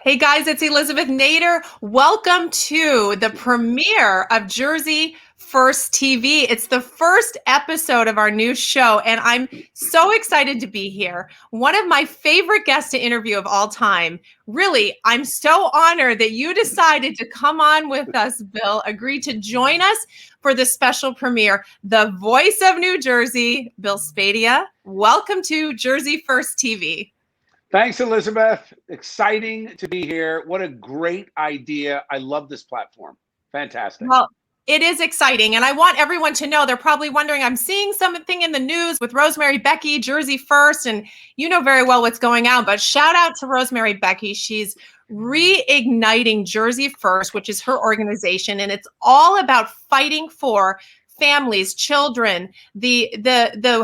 Hey guys, it's Elizabeth Nader. Welcome to the premiere of Jersey First TV. It's the first episode of our new show, and I'm so excited to be here. One of my favorite guests to interview of all time. Really, I'm so honored that you decided to come on with us, Bill. Agreed to join us for the special premiere. The voice of New Jersey, Bill Spadea. Welcome to Jersey First TV. Thanks, Elizabeth. Exciting to be here. What a great idea. I love this platform. Fantastic. Well, it is exciting. And I want everyone to know, they're probably wondering, I'm seeing something in the news with Rosemary Becky, Jersey First, and you know very well what's going on. But shout out to Rosemary Becky. She's reigniting Jersey First, which is her organization. And it's all about fighting for families, children, the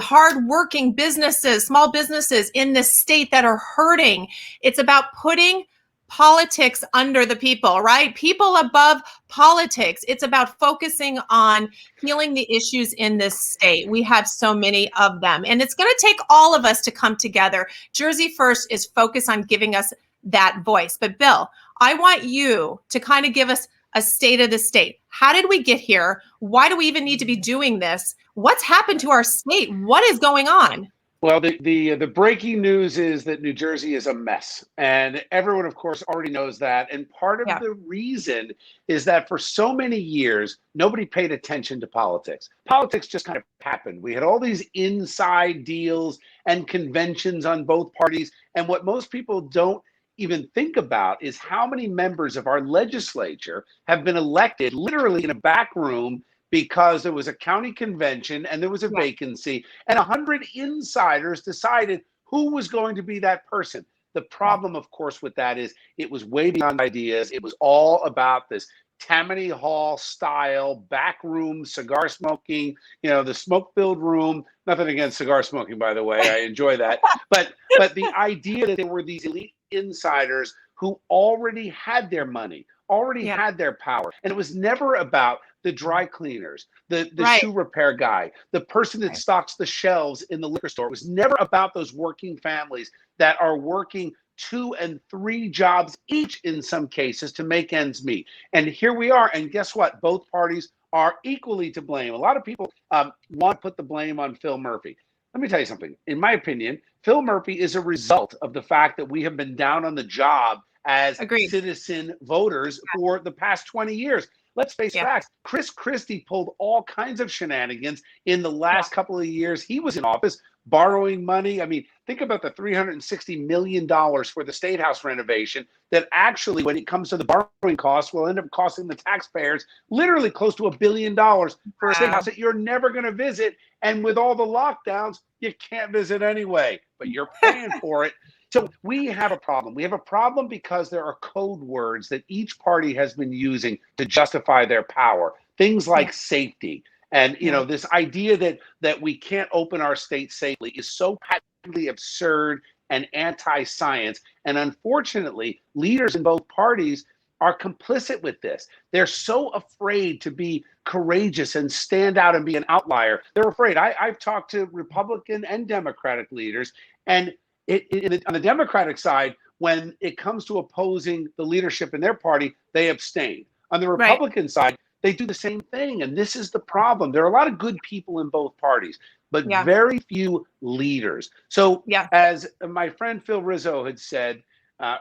hardworking businesses, small businesses in this state that are hurting. It's about putting politics under the people, right? People above politics. It's about focusing on healing the issues in this state. We have so many of them, and it's going to take all of us to come together. Jersey First is focused on giving us that voice. But Bill, I want you to kind of give us a state of the state. How did we get here? Why do we even need to be doing this? What's happened to our state? What is going on? Well, the breaking news is that New Jersey is a mess, and everyone, of course, already knows that. And part of the reason is that for so many years, nobody paid attention to politics. Politics just kind of happened. We had all these inside deals and conventions on both parties, and what most people don't even think about is how many members of our legislature have been elected literally in a back room because there was a county convention and there was a vacancy, and 100 insiders decided who was going to be that person. The problem, of course, with that is it was way beyond ideas. It was all about this Tammany Hall style backroom cigar smoking, the smoke-filled room. Nothing against cigar smoking, by the way. I enjoy that. But the idea that there were these elite insiders who already had their money, already had their power. And it was never about the dry cleaners, the shoe repair guy, the person that stocks the shelves in the liquor store. It was never about those working families that are working 2 and 3 jobs each in some cases to make ends meet. And here we are. And guess what? Both parties are equally to blame. A lot of people want to put the blame on Phil Murphy. Let me tell you something. In my opinion, Phil Murphy is a result of the fact that we have been down on the job as citizen voters for the past 20 years. Let's face facts. Chris Christie pulled all kinds of shenanigans in the last couple of years he was in office, borrowing money. I mean, think about the $360 million for the State House renovation that actually, when it comes to the borrowing costs, will end up costing the taxpayers literally close to $1 billion for a State House that you're never going to visit. And with all the lockdowns, you can't visit anyway, but you're paying for it. So we have a problem. We have a problem because there are code words that each party has been using to justify their power. Things like safety. And, this idea that we can't open our state safely is so patently absurd and anti-science. And unfortunately, leaders in both parties are complicit with this. They're so afraid to be courageous and stand out and be an outlier. They're afraid. I've talked to Republican and Democratic leaders, and on the Democratic side, when it comes to opposing the leadership in their party, they abstain. On the Republican side, they do the same thing. And this is the problem. There are a lot of good people in both parties, but very few leaders. So as my friend Phil Rizzo had said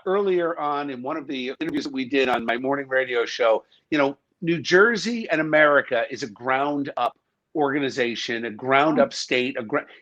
earlier on in one of the interviews that we did on my morning radio show, New Jersey and America is a ground up organization, a ground up state.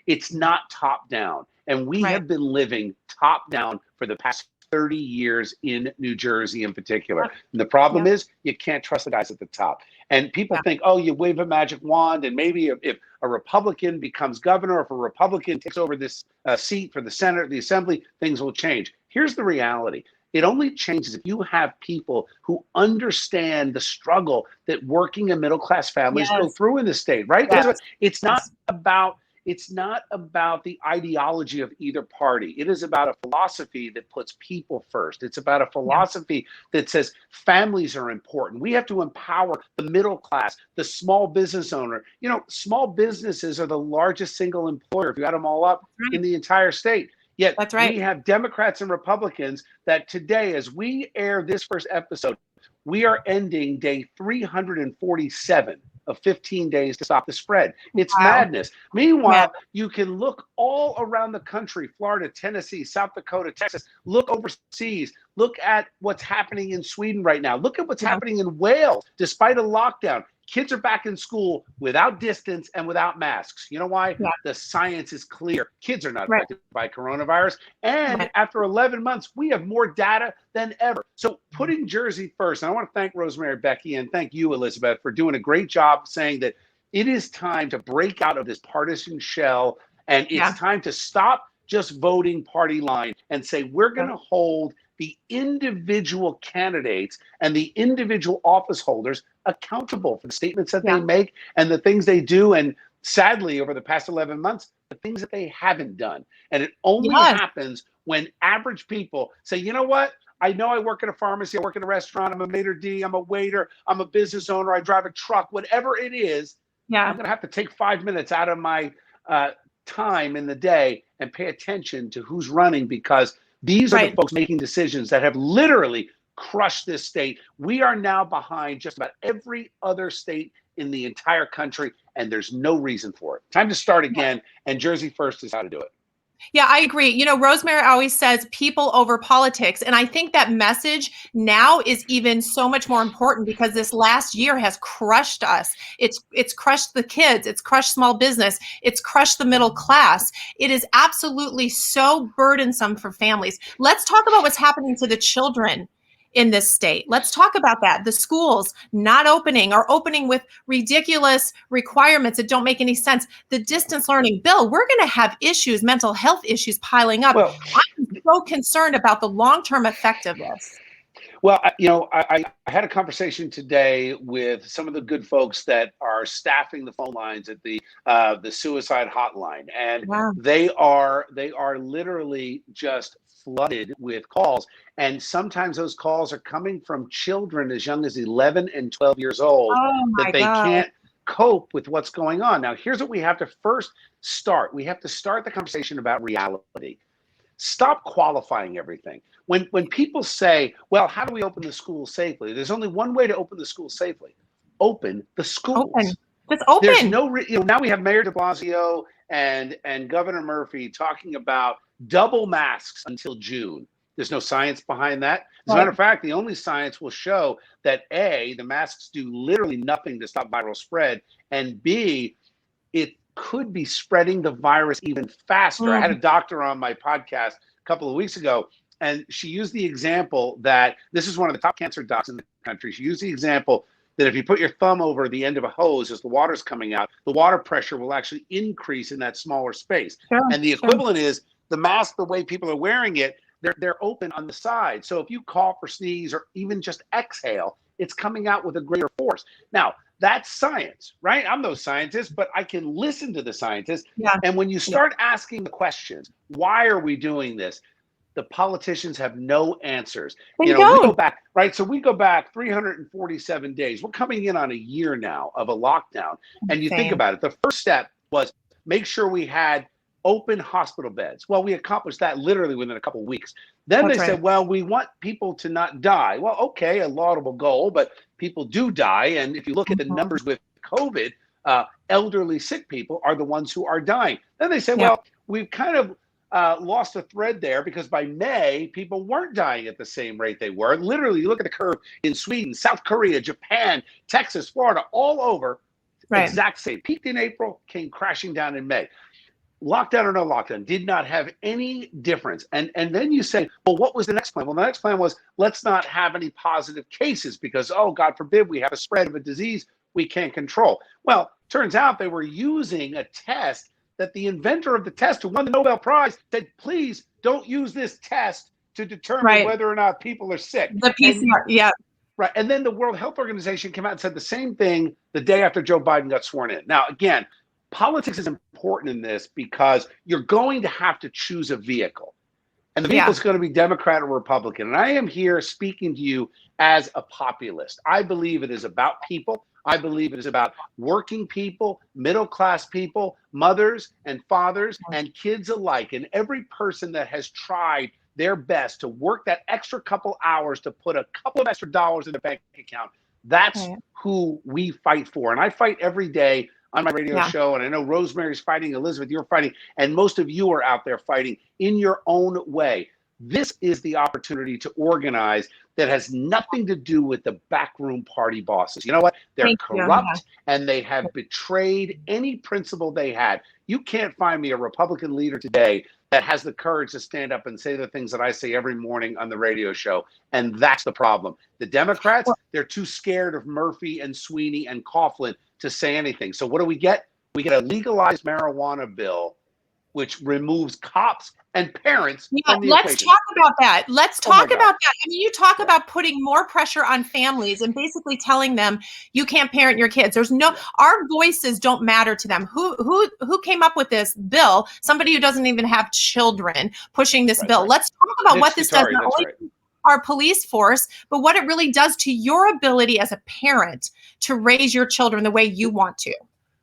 It's not top down. And we have been living top down for the past 30 years in New Jersey in particular. And the problem is you can't trust the guys at the top. And people think, oh, you wave a magic wand and maybe if a Republican becomes governor, if a Republican takes over this seat for the Senate, the Assembly, things will change. Here's the reality. It only changes if you have people who understand the struggle that working and middle class families go through in the state, right? It's not about the ideology of either party. It is about a philosophy that puts people first. It's about a philosophy that says families are important. We have to empower the middle class, the small business owner. Small businesses are the largest single employer, if you add them all up, in the entire state. Yet That's we right. have Democrats and Republicans that today, as we air this first episode, we are ending day 347 of 15 days to stop the spread. It's Wow. madness. Man. Meanwhile, you can look all around the country, Florida, Tennessee, South Dakota, Texas, look overseas, look at what's happening in Sweden right now. Look at what's Yeah. happening in Wales, despite a lockdown. Kids are back in school without distance and without masks. You know why? Yeah. The science is clear. Kids are not Right. affected by coronavirus. And Right. after 11 months, we have more data than ever. So putting Jersey first, and I want to thank Rosemary, Becky, and thank you, Elizabeth, for doing a great job saying that it is time to break out of this partisan shell, and it's Yeah. time to stop just voting party line and say we're going to hold the individual candidates and the individual office holders accountable for the statements that they make and the things they do. And sadly, over the past 11 months, the things that they haven't done. And it only happens when average people say, you know what? I know I work at a pharmacy, I work in a restaurant, I'm a maitre d', I'm a waiter, I'm a business owner, I drive a truck, whatever it is, I'm going to have to take 5 minutes out of my time in the day and pay attention to who's running, because these are the folks making decisions that have literally crushed this state. We are now behind just about every other state in the entire country, and there's no reason for it. Time to start again, and Jersey First is how to do it. Yeah, I agree. You know, Rosemary always says people over politics. And I think that message now is even so much more important because this last year has crushed us. It's crushed the kids. It's crushed small business. It's crushed the middle class. It is absolutely so burdensome for families. Let's talk about what's happening to the children in this state. Let's talk about that. The schools not opening or opening with ridiculous requirements that don't make any sense. The distance learning. Bill, we're going to have issues, mental health issues piling up. Well, I'm so concerned about the long-term effect of this. Well, you know, I had a conversation today with some of the good folks that are staffing the phone lines at the suicide hotline, and they are literally just flooded with calls. And sometimes those calls are coming from children as young as 11 and 12 years old that they can't cope with what's going on. Now, here's what we have to first start. We have to start the conversation about reality. Stop qualifying everything. When people say, well, how do we open the schools safely? There's only one way to open the schools safely. Open the schools. Just open. There's no, now we have Mayor de Blasio and Governor Murphy talking about double masks until June. There's no science behind that. As a matter of fact, the only science will show that A, the masks do literally nothing to stop viral spread, and B, it could be spreading the virus even faster. I had a doctor on my podcast a couple of weeks ago, and she used the example that this is one of the top cancer docs in the country. She used the example that if you put your thumb over the end of a hose as the water's coming out, the water pressure will actually increase in that smaller space. And the equivalent is the mask, the way people are wearing it, they're open on the side. So if you cough or sneeze or even just exhale, it's coming out with a greater force. Now, that's science, right? I'm no scientist, but I can listen to the scientists. And when you start asking the questions, why are we doing this? The politicians have no answers. We go back, right? So we go back 347 days. We're coming in on a year now of a lockdown. And you think about it, the first step was make sure we had open hospital beds. Well, we accomplished that literally within a couple of weeks. Then they said, well, we want people to not die. Well, okay, a laudable goal, but people do die. And if you look at the numbers with COVID, elderly sick people are the ones who are dying. Then they said, well, we've kind of lost a thread there, because by May, people weren't dying at the same rate they were. Literally, you look at the curve in Sweden, South Korea, Japan, Texas, Florida, all over, exact same. Peaked in April, came crashing down in May. Lockdown or no lockdown did not have any difference. And then you say, well, what was the next plan? Well, the next plan was, let's not have any positive cases because, oh, God forbid, we have a spread of a disease we can't control. Well, turns out they were using a test that the inventor of the test, who won the Nobel Prize, said, please don't use this test to determine whether or not people are sick. The PCR, Right. And then the World Health Organization came out and said the same thing the day after Joe Biden got sworn in. Now, again, politics is important in this because you're going to have to choose a vehicle. And the vehicle is going to be Democrat or Republican. And I am here speaking to you as a populist. I believe it is about people. I believe it is about working people, middle-class people, mothers and fathers and kids alike, and every person that has tried their best to work that extra couple hours to put a couple of extra dollars in the bank account. That's who we fight for. And I fight every day on my radio show. And I know Rosemary's fighting, Elizabeth, you're fighting, and most of you are out there fighting in your own way. This is the opportunity to organize that has nothing to do with the backroom party bosses. You know what? They're corrupt and they have betrayed any principle they had. You can't find me a Republican leader today that has the courage to stand up and say the things that I say every morning on the radio show. And that's the problem. The Democrats, they're too scared of Murphy and Sweeney and Coughlin to say anything. So what do we get? We get a legalized marijuana bill, which removes cops and parents from the let's equation. talk about that. Let's talk about that. I mean, you talk about putting more pressure on families and basically telling them you can't parent your kids. There's no, our voices don't matter to them. Who came up with this bill? Somebody who doesn't even have children pushing this bill. Let's talk about what this does, not only to our police force, but what it really does to your ability as a parent to raise your children the way you want to.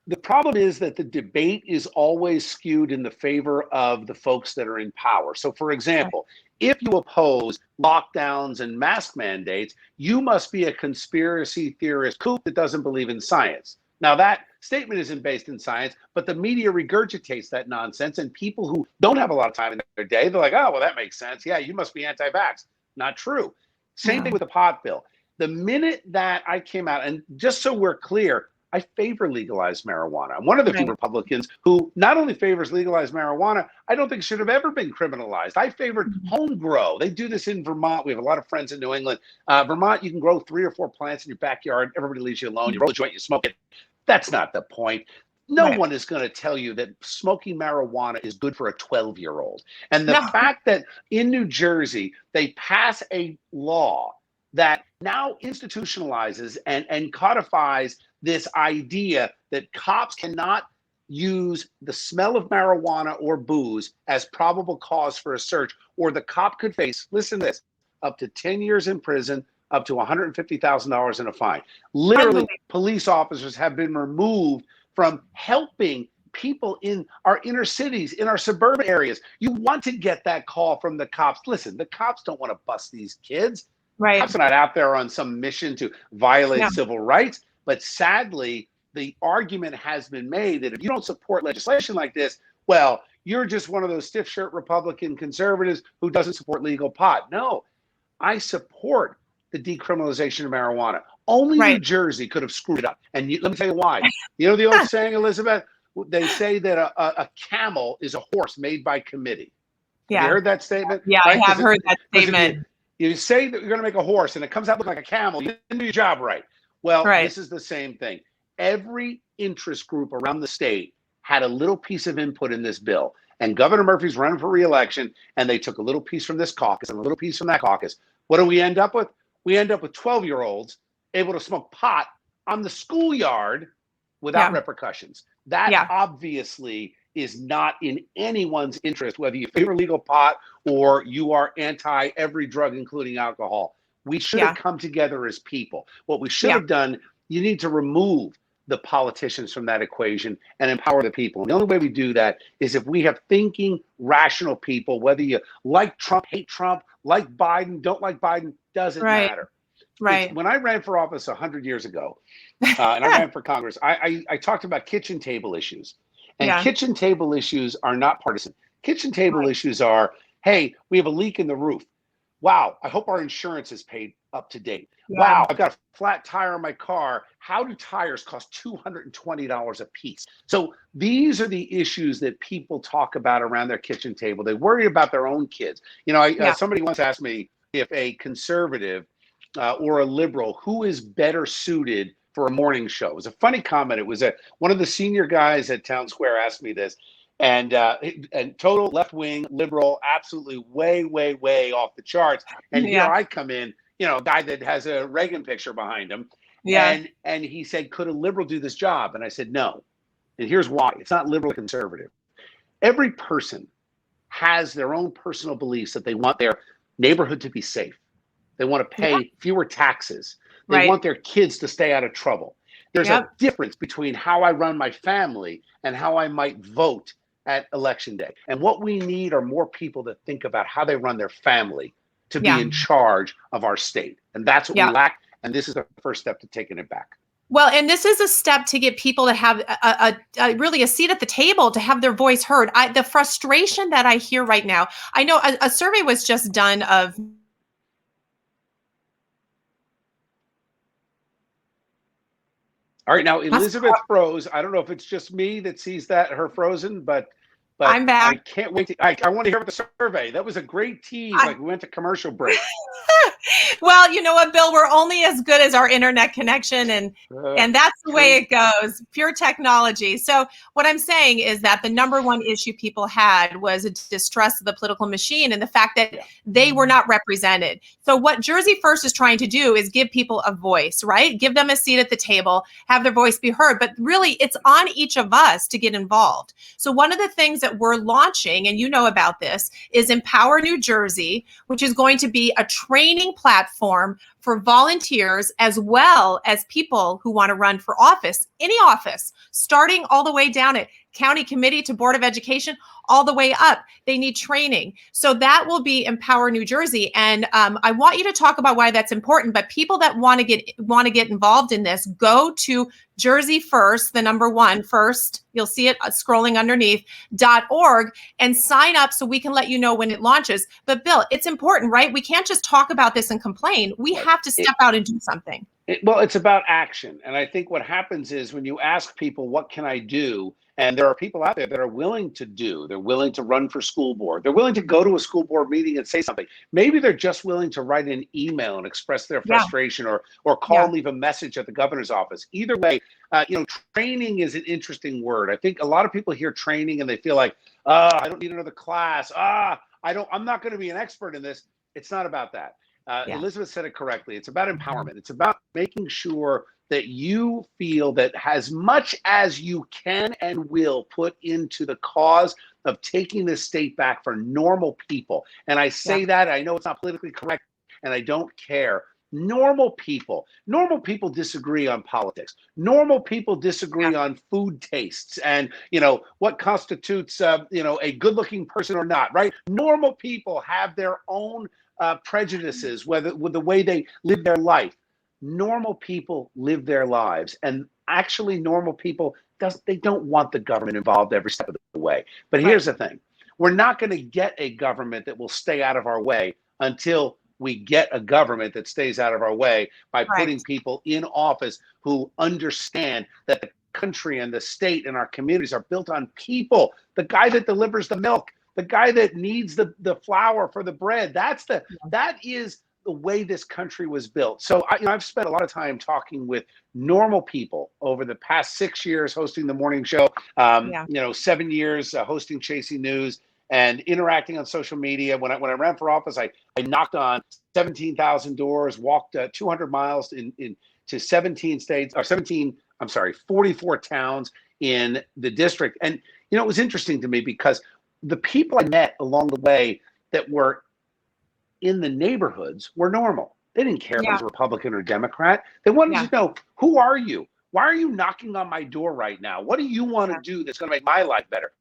The problem is that the debate is always skewed in the favor of the folks that are in power. So, for example, if you oppose lockdowns and mask mandates, you must be a conspiracy theorist kook that doesn't believe in science. Now, that statement isn't based in science, but the media regurgitates that nonsense, and people who don't have a lot of time in their day, they're like, oh, well, that makes sense. Yeah, you must be anti-vax. Not true. Same thing with the pot bill. The minute that I came out, and just so we're clear, I favor legalized marijuana. I'm one of the few Republicans who not only favors legalized marijuana, I don't think should have ever been criminalized. I favored home grow. They do this in Vermont. We have a lot of friends in New England. Vermont, you can grow 3 or 4 plants in your backyard. Everybody leaves you alone. You roll a joint, you smoke it. That's not the point. No one is going to tell you that smoking marijuana is good for a 12-year-old. And the fact that in New Jersey, they pass a law that now institutionalizes and codifies this idea that cops cannot use the smell of marijuana or booze as probable cause for a search, or the cop could face, listen to this, up to 10 years in prison, up to $150,000 in a fine. Literally, police officers have been removed from helping people in our inner cities, in our suburban areas. You want to get that call from the cops. Listen, the cops don't want to bust these kids. Cops are not out there on some mission to violate civil rights. But sadly, the argument has been made that if you don't support legislation like this, well, you're just one of those stiff shirt Republican conservatives who doesn't support legal pot. No, I support the decriminalization of marijuana. Only New Jersey could have screwed it up. And let me tell you why. You know the old saying, Elizabeth? They say that a camel is a horse made by committee. Have you heard that statement? Yeah, I have heard that statement. You say that you're going to make a horse and it comes out looking like a camel, you didn't do your job right. Well, this is the same thing. Every interest group around the state had a little piece of input in this bill. And Governor Murphy's running for re-election, and they took a little piece from this caucus and a little piece from that caucus. What do we end up with? We end up with 12-year-olds able to smoke pot on the schoolyard without repercussions. That obviously is not in anyone's interest, whether you favor legal pot or you are anti every drug, including alcohol. We should have come together as people. What we should have done, you need to remove the politicians from that equation and empower the people. And the only way we do that is if we have thinking, rational people, whether you like Trump, hate Trump, like Biden, don't like Biden, doesn't matter. When I ran for office 100 years ago, and I ran for Congress, I talked about kitchen table issues. And kitchen table issues are not partisan. Kitchen table issues are, hey, we have a leak in the roof. Wow, I hope our insurance is paid up to date. Wow, I've got a flat tire in my car. How do tires cost $220 a piece? So these are the issues that people talk about around their kitchen table. They worry about their own kids. You know, somebody once asked me if a conservative or a liberal, who is better suited for a morning show? It was a funny comment. It was one of the senior guys at Town Square asked me this. And total left-wing liberal, absolutely way off the charts. And here I come in, you know, a guy that has a Reagan picture behind him. And he said, could a liberal do this job? And I said, no. And here's why. It's not liberal or conservative. Every person has their own personal beliefs that they want their neighborhood to be safe. They want to pay fewer taxes. They want their kids to stay out of trouble. There's a Yep. difference between how I run my family and how I might vote at election day. And what we need are more people that think about how they run their family to be Yeah. in charge of our state. And that's what we Yeah. lack. And this is the first step to taking it back. Well, and this is a step to get people to have really a seat at the table, to have their voice heard. The frustration that I hear right now, I know a survey was just done of. All right, now Elizabeth froze. I don't know if it's just me that sees that her frozen, but I'm I back. can't wait to. I want to hear about the survey. That was a great tease. Like we went to commercial break. Well, you know what, Bill? We're only as good as our internet connection, and that's the way it goes. Pure technology. So what I'm saying is that the number one issue people had was a distrust of the political machine and the fact that they were not represented. So what Jersey First is trying to do is give people a voice, right? Give them a seat at the table, have their voice be heard. But really, it's on each of us to get involved. So one of the things that we're launching, and you know about this, is Empower New Jersey, which is going to be a training platform for volunteers as well as people who want to run for office, any office, starting all the way down at county committee to Board of Education, all the way up. They need training. So that will be Empower New Jersey. And I want you to talk about why that's important. But people that want to get involved in this, go to Jersey First, the number one first. You'll see it scrolling underneath .org and sign up so we can let you know when it launches. But Bill, it's important, right? We can't just talk about this and complain. We have to step out and do something. Well, it's about action. And I think what happens is when you ask people, what can I do? And there are people out there that are willing to do. They're willing to run for school board. They're willing to go to a school board meeting and say something. Maybe they're just willing to write an email and express their frustration, or call and leave a message at the governor's office. Either way, training is an interesting word. I think a lot of people hear training and they feel like, I don't need another class. I'm not going to be an expert in this. It's not about that. Elizabeth said it correctly. It's about empowerment. It's about making sure that you feel that as much as you can and will put into the cause of taking this state back for normal people. And I say that, I know it's not politically correct, and I don't care. Normal people disagree on politics. Normal people disagree on food tastes and, what constitutes, a good-looking person or not, right? Normal people have their own prejudices, whether with the way they live their life. Normal people live their lives, and actually normal people they don't want the government involved every step of the way. But here's the thing. We're not going to get a government that will stay out of our way until we get a government that stays out of our way by putting people in office who understand that the country and the state and our communities are built on people. The guy that delivers the milk, the guy that needs the flour for the bread, that is the way this country was built. So I've spent a lot of time talking with normal people over the past 6 years hosting the morning show, 7 years hosting Chasing News and interacting on social media. When I ran for office, I knocked on 17,000 doors, walked 200 miles to 17 states, or 44 towns in the district. And, it was interesting to me because the people I met along the way that were in the neighborhoods were normal. They didn't care if I was Republican or Democrat. They wanted to know, who are you? Why are you knocking on my door right now? What do you want to do that's going to make my life better?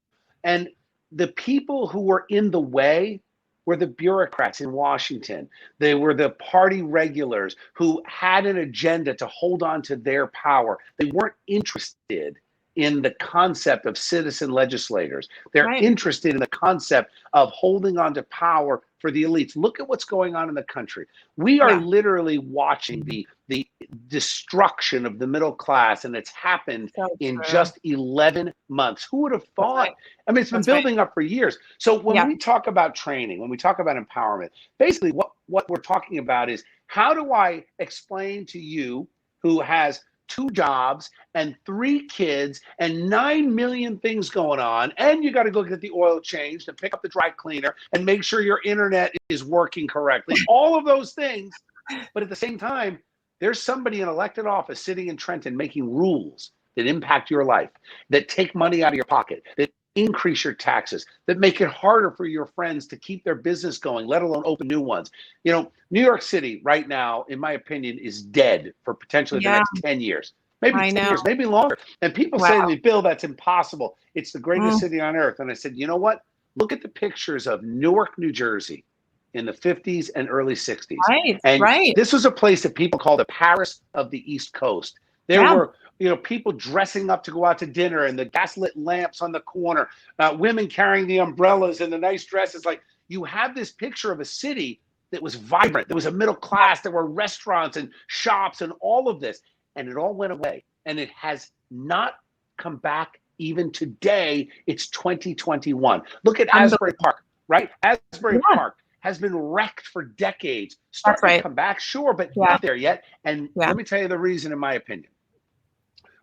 And the people who were in the way were the bureaucrats in Washington. They were the party regulars who had an agenda to hold on to their power. They weren't interested in the concept of citizen legislators. They're interested in the concept of holding on to power for the elites. Look at what's going on in the country. We are literally watching the destruction of the middle class, and it's happened in just 11 months. Who would have thought? I mean, it's been building up for years. So when we talk about training, when we talk about empowerment, basically what we're talking about is, how do I explain to you, who has 2 jobs and 3 kids and 9 million things going on, and you got to go get the oil changed and pick up the dry cleaner and make sure your internet is working correctly, all of those things. But at the same time, there's somebody in elected office sitting in Trenton making rules that impact your life, that take money out of your pocket, that increase your taxes, that make it harder for your friends to keep their business going, let alone open new ones. New York City right now, in my opinion, is dead for potentially the next 10 years. maybe I 10 know. years, maybe longer. And people say to Wow. me, Bill, that's impossible. It's the greatest Mm, city on earth. And I said, you know what? Look at the pictures of Newark, New Jersey in the 50s and early 60s. right. And Right. this was a place that people called the Paris of the East Coast. There Yeah. were, people dressing up to go out to dinner and the gaslit lamps on the corner, women carrying the umbrellas and the nice dresses. Like, you have this picture of a city that was vibrant. There was a middle class. There were restaurants and shops and all of this. And it all went away. And it has not come back even today. It's 2021. Look at Asbury Unbelievable. Park, right? Asbury Yeah, Park has been wrecked for decades. that's Starting to right. come back, sure, but Yeah. not there yet. And Yeah. let me tell you the reason, in my opinion.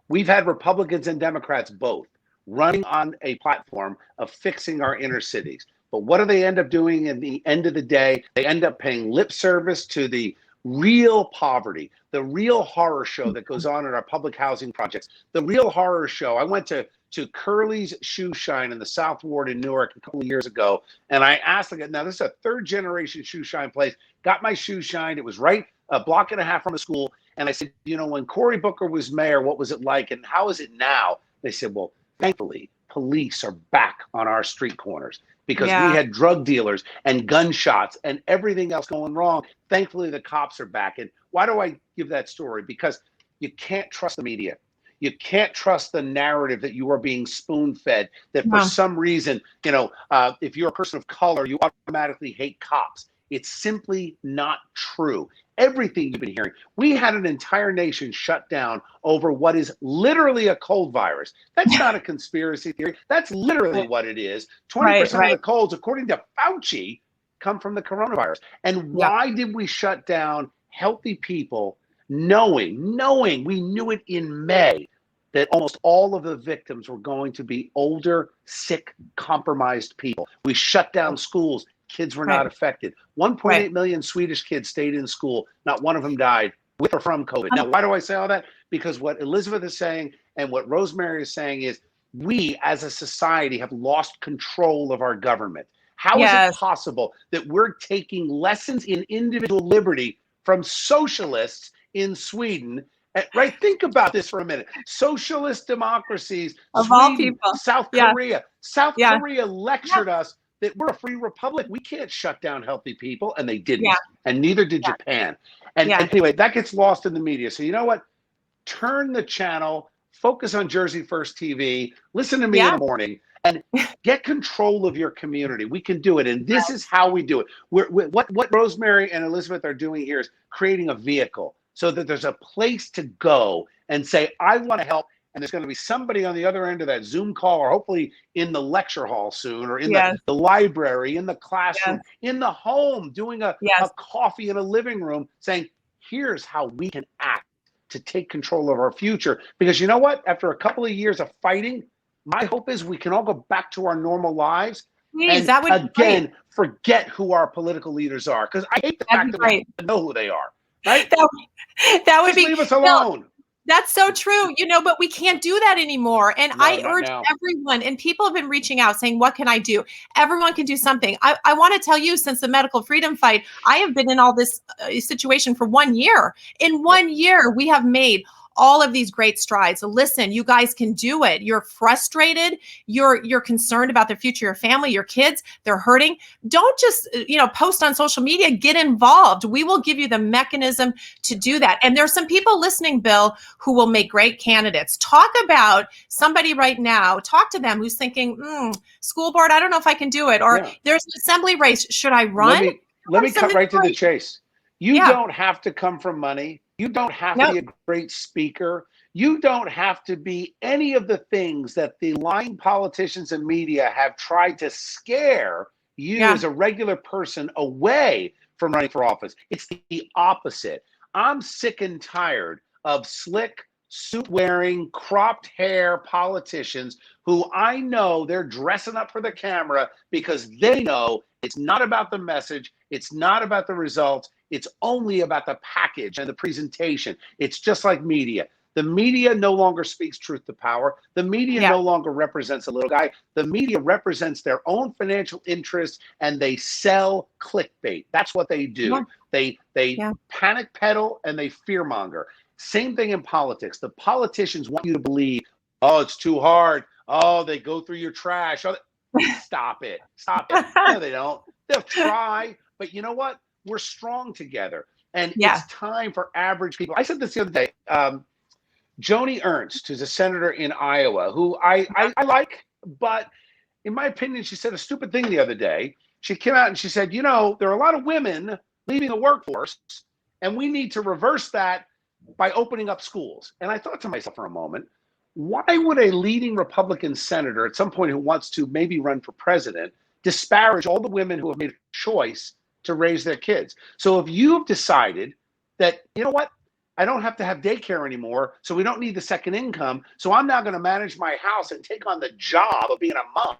We've had Republicans and Democrats both running on a platform of fixing our inner cities. But what do they end up doing at the end of the day? They end up paying lip service to the real poverty, the real horror show that goes on in our public housing projects, the real horror show. I went to Curly's Shoe Shine in the South Ward in Newark a couple of years ago, and I asked them, now this is a third generation shoe shine place, got my shoe shined. It was right a block and a half from the school. And I said, when Cory Booker was mayor, what was it like? And how is it now? They said, well, thankfully, police are back on our street corners because we Yeah. had drug dealers and gunshots and everything else going wrong. Thankfully, the cops are back. And why do I give that story? Because you can't trust the media. You can't trust the narrative that you are being spoon-fed, that for No. some reason, if you're a person of color, you automatically hate cops. It's simply not true. Everything you've been hearing. We had an entire nation shut down over what is literally a cold virus. That's not a conspiracy theory. That's literally what it is. 20% of the colds, according to Fauci, come from the coronavirus. And Yeah. why did we shut down healthy people knowing we knew it in May that almost all of the victims were going to be older, sick, compromised people? We shut down schools. Kids were not affected. 1.8 million Swedish kids stayed in school. Not one of them died with or from COVID. Now, why do I say all that? Because what Elizabeth is saying and what Rosemary is saying is we as a society have lost control of our government. How is it possible that we're taking lessons in individual liberty from socialists in Sweden? Right? Think about this for a minute. Socialist democracies, Of all Sweden, people. South Yeah. Korea. South Korea lectured us that we're a free republic. We can't shut down healthy people, and they didn't. Yeah. And neither did Japan. And anyway, that gets lost in the media. So you know what? Turn the channel, focus on Jersey First TV, listen to me in the morning, and get control of your community. We can do it, and this is how we do it. What Rosemary and Elizabeth are doing here is creating a vehicle so that there's a place to go and say, I want to help. And there's going to be somebody on the other end of that Zoom call, or hopefully in the lecture hall soon, or in the library, in the classroom, in the home, doing a coffee in a living room, saying, here's how we can act to take control of our future. Because you know what? After a couple of years of fighting, my hope is we can all go back to our normal lives. Please, and that would be again, forget who our political leaders are. Because I hate the fact that we don't know who they are. Right? That would Just leave us alone. That's so true, but we can't do that anymore. And No, I urge everyone, and people have been reaching out saying, what can I do? Everyone can do something. I want to tell you, since the medical freedom fight, I have been in all this situation for 1 year. In 1 year, we have made all of these great strides. Listen, you guys can do it. You're frustrated. You're concerned about the future of your family, your kids, they're hurting. Don't just, post on social media, get involved. We will give you the mechanism to do that. And there's some people listening, Bill, who will make great candidates. Talk about somebody right now, talk to them who's thinking, school board, I don't know if I can do it. Or there's an assembly race. Should I run? Let me cut right to the chase. You don't have to come from money. You don't have to be a great speaker. You don't have to be any of the things that the lying politicians and media have tried to scare you as a regular person away from running for office. It's the opposite. I'm sick and tired of slick, suit-wearing, cropped hair politicians who I know they're dressing up for the camera because they know it's not about the message. It's not about the results. It's only about the package and the presentation. It's just like media. The media no longer speaks truth to power. The media no longer represents a little guy. The media represents their own financial interests, and they sell clickbait. That's what they do. They panic peddle and they fearmonger. Same thing in politics. The politicians want you to believe, oh, it's too hard. Oh, they go through your trash. Oh, stop it. Stop it. No, they don't. They'll try. But you know what? We're strong together. And Yeah. it's time for average people. I said this the other day. Joni Ernst, who's a senator in Iowa, who I like, but in my opinion, she said a stupid thing the other day. She came out and she said, you know, there are a lot of women leaving the workforce, and we need to reverse that by opening up schools. And I thought to myself for a moment, why would a leading Republican senator at some point who wants to maybe run for president disparage all the women who have made a choice to raise their kids? So if you've decided that, you know what, I don't have to have daycare anymore, so we don't need the second income, so I'm now going to manage my house and take on the job of being a mom,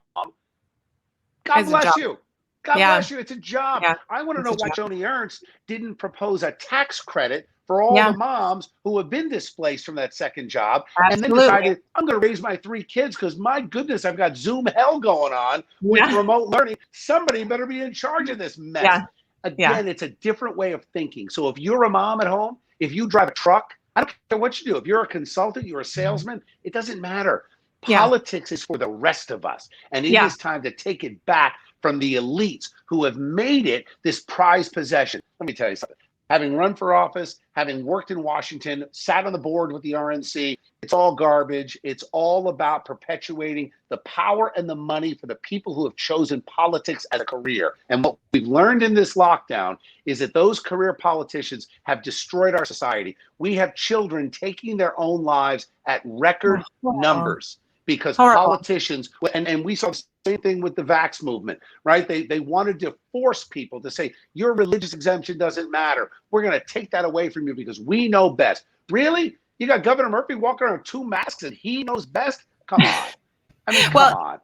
God bless you. God bless you. It's a job. Yeah. I want to know why Joni Ernst didn't propose a tax credit for all the moms who have been displaced from that second job and then decided, I'm going to raise my 3 kids because, my goodness, I've got Zoom hell going on with remote learning. Somebody better be in charge of this mess. Yeah. Again, it's a different way of thinking. So if you're a mom at home, if you drive a truck, I don't care what you do. If you're a consultant, you're a salesman, it doesn't matter. Politics is for the rest of us. And it is time to take it back from the elites who have made it this prized possession. Let me tell you something. Having run for office, having worked in Washington, sat on the board with the RNC, it's all garbage. It's all about perpetuating the power and the money for the people who have chosen politics as a career. And what we've learned in this lockdown is that those career politicians have destroyed our society. We have children taking their own lives at record numbers because politicians, and we saw the same thing with the vax movement, right? They wanted to force people to say, your religious exemption doesn't matter. We're going to take that away from you because we know best. Really? You got Governor Murphy walking around with 2 masks and he knows best? Come on. I mean, come on.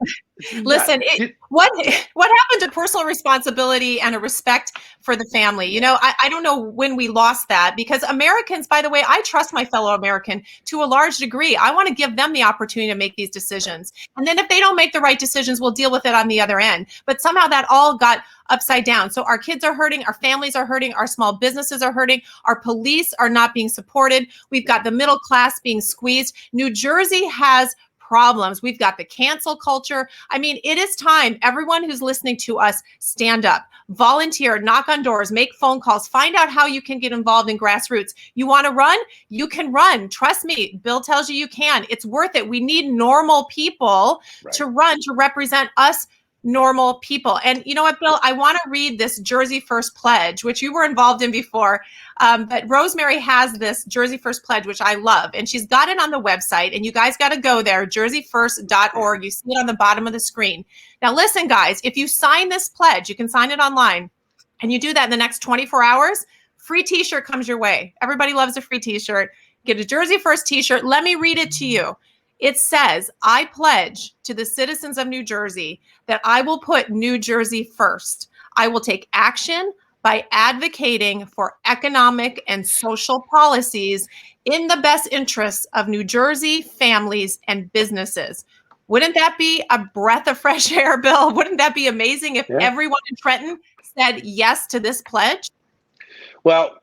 Listen, what happened to personal responsibility and a respect for the family? You know, I don't know when we lost that, because Americans, by the way, I trust my fellow American to a large degree. I want to give them the opportunity to make these decisions. And then if they don't make the right decisions, we'll deal with it on the other end. But somehow that all got upside down. So our kids are hurting, our families are hurting, our small businesses are hurting, our police are not being supported. We've got the middle class being squeezed. New Jersey has problems. We've got the cancel culture. I mean, it is time. Everyone who's listening to us, stand up, volunteer, knock on doors, make phone calls, find out how you can get involved in grassroots. You want to run? You can run. Trust me. Bill tells you can. It's worth it. We need normal people to run, to represent us normal people. And you know what, Bill, I want to read this Jersey First Pledge, which you were involved in before. But Rosemary has this Jersey First Pledge, which I love. And she's got it on the website. And you guys got to go there, jerseyfirst.org. You see it on the bottom of the screen. Now, listen, guys, if you sign this pledge, you can sign it online. And you do that in the next 24 hours, free t-shirt comes your way. Everybody loves a free t-shirt. Get a Jersey First t-shirt. Let me read it to you. It says, I pledge to the citizens of New Jersey that I will put New Jersey first. I will take action by advocating for economic and social policies in the best interests of New Jersey families and businesses. Wouldn't that be a breath of fresh air, Bill? Wouldn't that be amazing if everyone in Trenton said yes to this pledge? Well,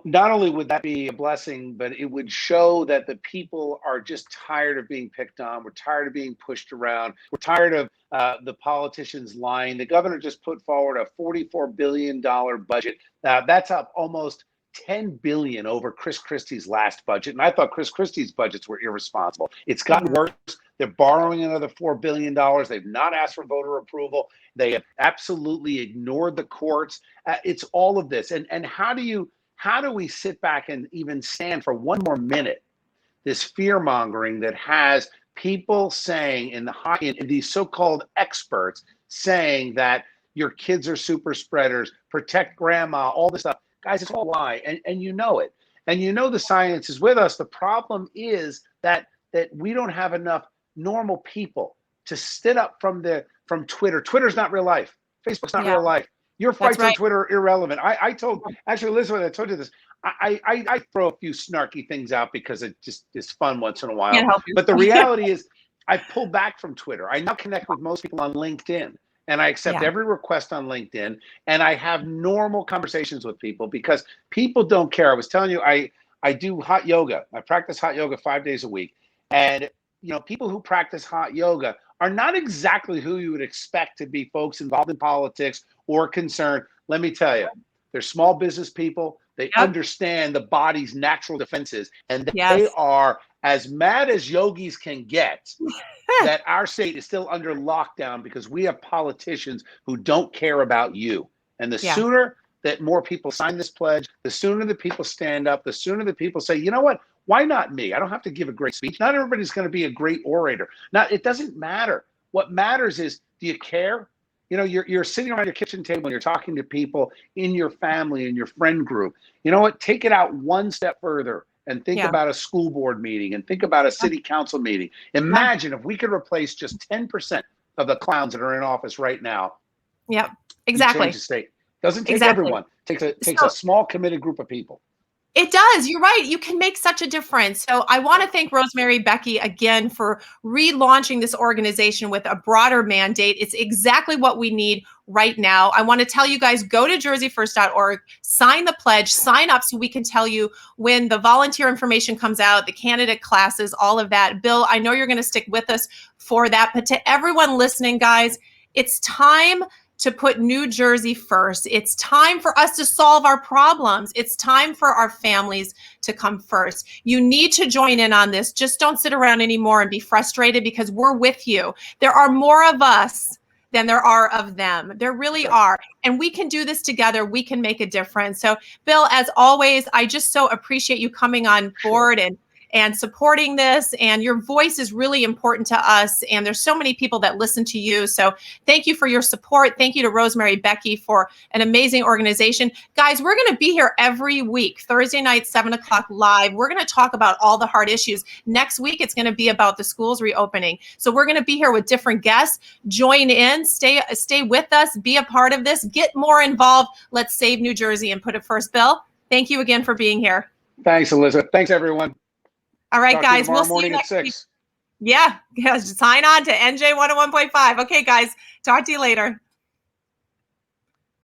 not only would that be a blessing, but it would show that the people are just tired of being picked on. We're tired of being pushed around. We're tired of the politicians lying. The governor just put forward a $44 billion budget. That's up almost $10 billion over Chris Christie's last budget. And I thought Chris Christie's budgets were irresponsible. It's gotten worse. They're borrowing another $4 billion. They've not asked for voter approval. They have absolutely ignored the courts. It's all of this. And how do we sit back and even stand for one more minute, this fear mongering that has people saying in these so-called experts saying that your kids are super spreaders, protect grandma, all this stuff. Guys, it's all a lie, and you know it. And you know the science is with us. The problem is that we don't have enough normal people to sit up from Twitter. Twitter's not real life. Facebook's not real life. Your fights on Twitter are irrelevant. I told Elizabeth, I told you this. I throw a few snarky things out because it just is fun once in a while. But the reality is I pull back from Twitter. I now connect with most people on LinkedIn. And I accept every request on LinkedIn, and I have normal conversations with people because people don't care. I was telling you, I I do hot yoga. I practice hot yoga 5 days a week. And, people who practice hot yoga are not exactly who you would expect to be folks involved in politics or concerned. Let me tell you, they're small business people. They understand the body's natural defenses, and they Yes. are as mad as yogis can get that our state is still under lockdown because we have politicians who don't care about you. And the sooner that more people sign this pledge, the sooner that people stand up, the sooner that people say, you know what, why not me? I don't have to give a great speech. Not everybody's going to be a great orator. Now, it doesn't matter. What matters is, do you care? You're sitting around your kitchen table and you're talking to people in your family, in your friend group. You know what? Take it out one step further and think about a school board meeting and think about a city council meeting. Imagine if we could replace just 10% of the clowns that are in office right now. Yep, exactly. Change the state. Doesn't take everyone. Takes a small committed group of people. It does. You're right. You can make such a difference. So I want to thank Rosemary Becky again for relaunching this organization with a broader mandate. It's exactly what we need right now. I want to tell you guys, go to jerseyfirst.org, sign the pledge, sign up so we can tell you when the volunteer information comes out, the candidate classes, all of that. Bill, I know you're going to stick with us for that. But to everyone listening, guys, it's time to put New Jersey first. It's time for us to solve our problems. It's time for our families to come first. You need to join in on this. Just don't sit around anymore and be frustrated, because we're with you. There are more of us than there are of them. There really are. And we can do this together. We can make a difference. So, Bill, as always, I just so appreciate you coming on board and supporting this. And your voice is really important to us. And there's so many people that listen to you. So thank you for your support. Thank you to Rosemary Becky for an amazing organization. Guys, we're going to be here every week, Thursday night, 7 o'clock live. We're going to talk about all the hard issues. Next week, it's going to be about the schools reopening. So we're going to be here with different guests. Join in, stay with us, be a part of this, get more involved. Let's save New Jersey and put it first. Bill, thank you again for being here. Thanks, Elizabeth. Thanks, everyone. All right, Talk guys, tomorrow we'll see morning you next at 6. week. Yeah, sign on to NJ 101.5. Okay, guys, talk to you later.